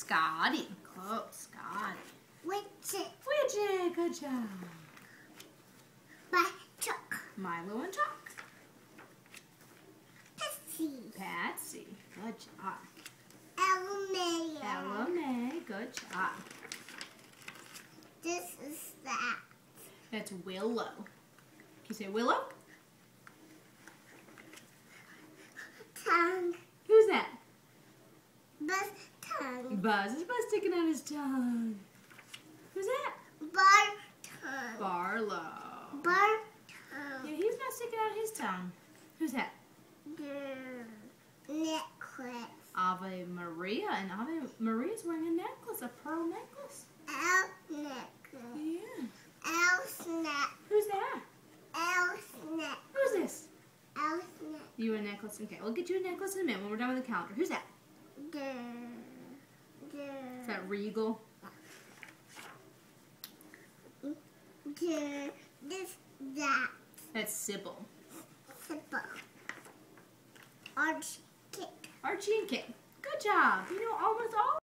Scotty. Close. Scotty. Widget. Good job. Chuck. Milo and Chuck. Patsy. Good job. Ella May. Good job. This is that. That's Willow. Can you say Willow? Tongue. Who's that? Buzz tongue. Buzz. Is Buzz sticking out his tongue? Who's that? Bar tongue. Barlow. Bar tongue. Yeah, he's not sticking out his tongue. Who's that? Necklace. Ave Maria. And Ave Maria's wearing a necklace, a pearl necklace. Elle necklace. Yeah. Elle snack. Who's that? Elle snack. Who's this? Elle snack. You a necklace? Okay, we'll get you a necklace in a minute when we're done with the calendar. Who's that? Is that Regal? This, that. That's Sybil. Simple. Arch kick. Archie and Kit. Good job. You know almost all